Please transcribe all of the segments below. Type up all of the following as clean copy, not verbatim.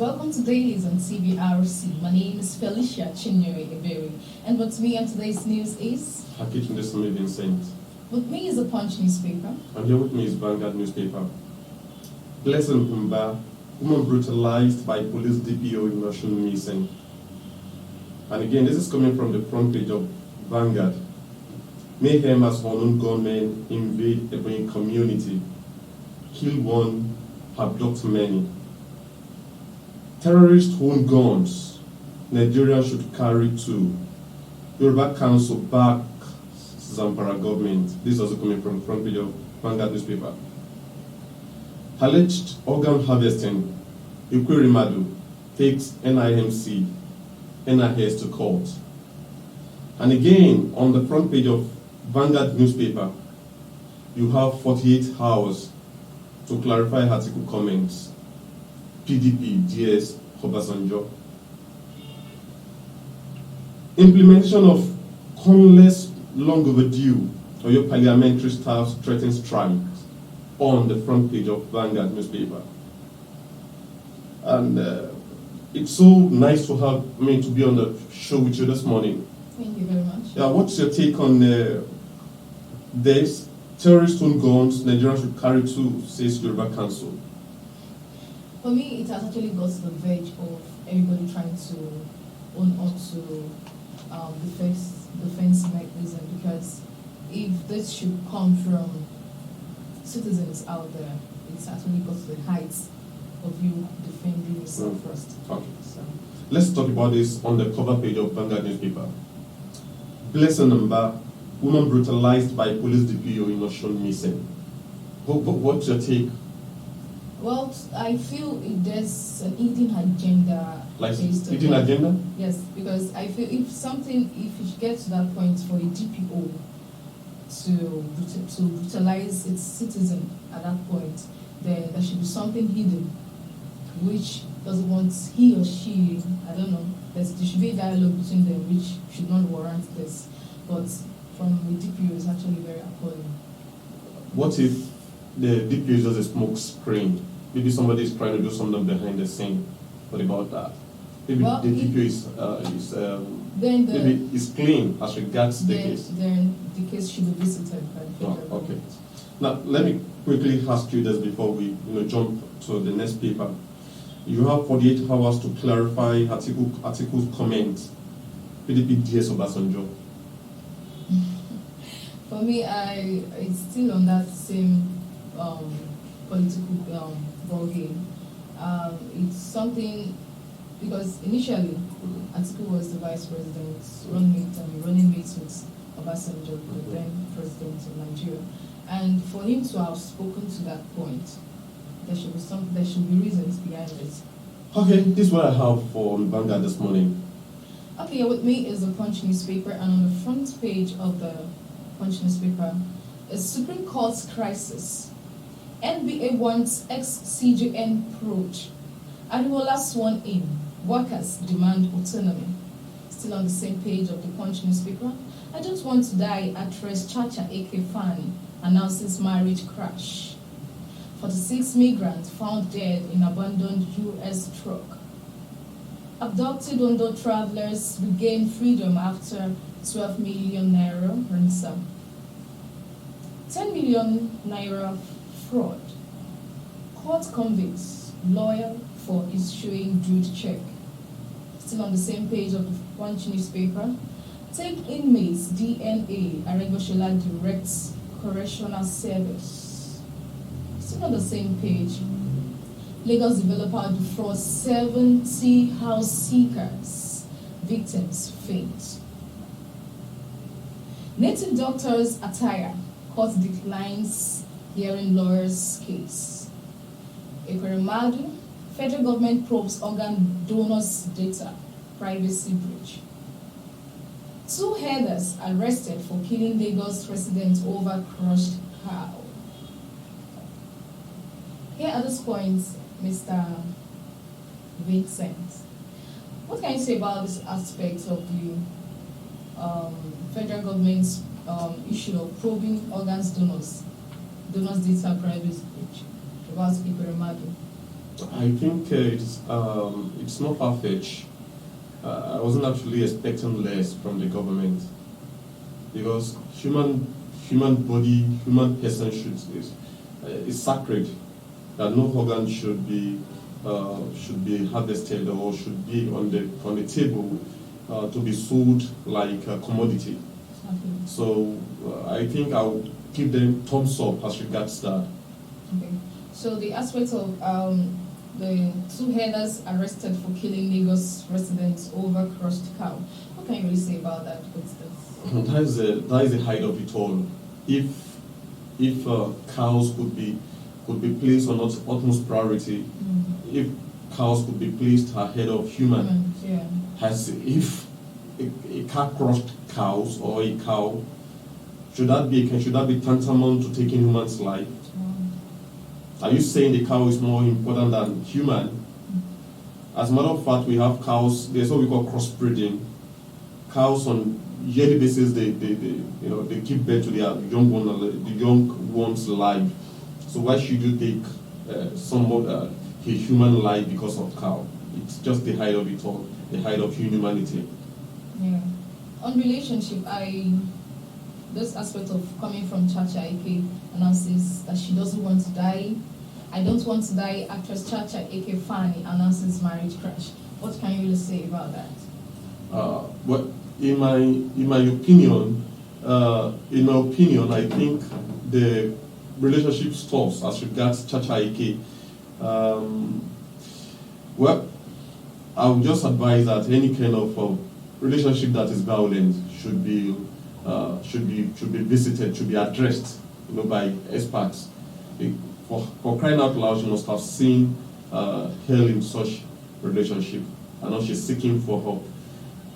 welcome to Dailies on TVRC. My name is Felicia Chinyere, and with me on today's news is... Hakitunde Vincent. With me is the Punch newspaper. And here with me is Vanguard newspaper. Blessing Humba, woman brutalized by police DPO in Russian missing. And again, this is coming from the front page of Vanguard. Mayhem as unknown gunmen invade Ebonyi community. Kill one, abduct many. Terrorists own guns. Nigerians should carry two. Yoruba Council back Zamfara government. This is also coming from front page of Vanguard newspaper. Alleged organ harvesting. Ikwerimadu takes NIMC, NIS to court. And again, on the front page of Vanguard newspaper, you have 48 hours to clarify article comments. PDP, DS, Obasanjo. Implementation of CONLESS long overdue, or your parliamentary staff threatens strike on the front page of Vanguard newspaper. And it's so nice to have me to be on the show with you this morning. Thank you very much. Yeah, what's your take on this? Terrorists own guns, Nigerians should carry two, says Yoruba Council. For me, it has actually got to the verge of everybody trying to own up to defense mechanism, because if this should come from citizens out there, it's actually got to the heights of you defending yourself first. Okay. So, let's talk about this on the cover page of Vanguard newspaper. Blessing Number, woman brutalized by police DPO in Osun missing. What's your take? Well, I feel there's an hidden agenda. Like hidden agenda? Yes, because I feel if it gets to that point for a DPO to brutalize its citizen at that point, then there should be something hidden which doesn't want he or she, I don't know, there should be a dialogue between them which should not warrant this. But from the DPO is actually very appalling. What if the DPO is just a smoke screen? Maybe somebody is trying to do something behind the scene. What about that? Maybe the DPO is clean as regards the case. Then the case should be visited by the federal government. Okay. Now let me quickly ask you this before we jump to the next paper. You have 48 hours to clarify article's comments. PDP DS Obasanjo. For me, it's still on that same political ball game. It's something, because initially Atiku was the vice president, running mates with Obasanjo, the then president of Nigeria, and for him to have spoken to that point, there should be reasons behind it. Okay, this is what I have for Vanguard this morning. Okay, with me is the Punch newspaper, and on the front page of the Punch newspaper is Supreme Court's crisis. NBA wants ex-CJN probe. Adwola sworn in. Workers demand autonomy. Still on the same page of the Punch newspaper. I don't want to die, actress Chacha A.K. Fani announces marriage crash. 46 migrants found dead in abandoned U.S. truck. Abducted Ondo travelers regain freedom after 12 million naira ransom. 10 million naira fraud. Court convicts lawyer for issuing dude check. Still on the same page of the Punch newspaper. Take inmates DNA. Aregoshola directs correctional service. Still on the same page. Lagos developer defrauds 70 house seekers. Victims faint. Native doctors attire. Court declines hearing lawyer's case. Ekweremadu, federal government probes organ donors' data. Privacy breach. 2 herders arrested for killing Lagos residents over crushed cow. Here at this point, Mr. Vincent, what can you say about this aspect of the federal government's issue of probing organs donors data privacy breach about Ekweremadu? I think it's not far-fetched. I wasn't actually expecting less from the government because human body, human person is sacred. That no organ should be harvested or should be on the table to be sold like a commodity. Okay. So I think I'll give them thumbs up as regards that. Okay. So the aspect of the two headers arrested for killing Lagos residents over crushed cow. What can you really say about that? What's this? That is the height of it all. If cows could be placed on utmost priority, if cows could be placed ahead of human, Yeah. as if a car crushed cows or a cow, should that be tantamount to taking human's life? Are you saying the cow is more important than human? As a matter of fact, we have cows. There's what we call crossbreeding. Cows on yearly basis, they give birth to their young ones alive. So why should you take a human life because of cow? It's just the height of it all, the height of humanity. Yeah. On relationship, this aspect of coming from Chacha Ike announces that she doesn't want to die. I don't want to die. Actress Chacha Ike Fani announces marriage crash. What can you really say about that? Well, in my opinion, I think the relationship stops as regards Chacha Ike. Well, I would just advise that any kind of relationship that is violent should be visited, should be addressed, by experts. For crying out loud, she must have seen hell in such relationship, and now she's seeking for help,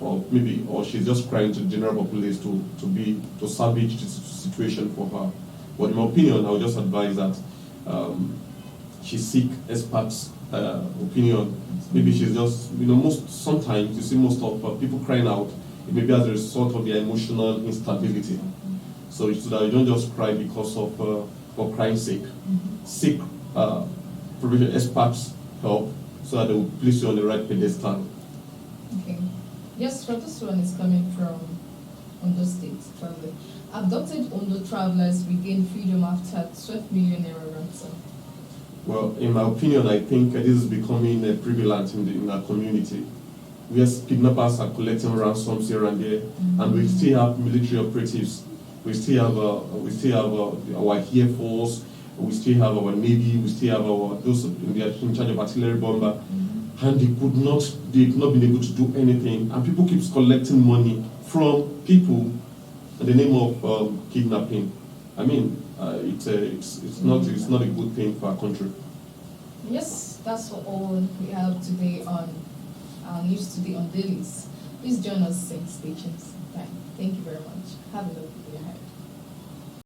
or she's just crying to the general populace to salvage this situation for her. But in my opinion, I would just advise that she seek experts' opinion. Maybe she's just, sometimes you see most of people crying out, it may be as a result of their emotional instability. So that you don't just cry because of for crying sake. Seek provision experts' help so that they will place you on the right pedestal. Okay. Yes, so this one is coming from Ondo State traveler. Abducted Ondo travelers regain freedom after 12 million naira ransom. Well, in my opinion, I think this is becoming prevalent in our community. Yes, kidnappers are collecting ransoms here and there, and we still have military operatives. We still have our Air Force. We still have our Navy. We still have those in charge of artillery bomber, and they've not been able to do anything. And people keep collecting money from people in the name of kidnapping. I mean, it's not a good thing for our country. Yes, that's all we have today on News Today on Dailies. Please join us same stations. Thank you very much. Have a lovely day ahead.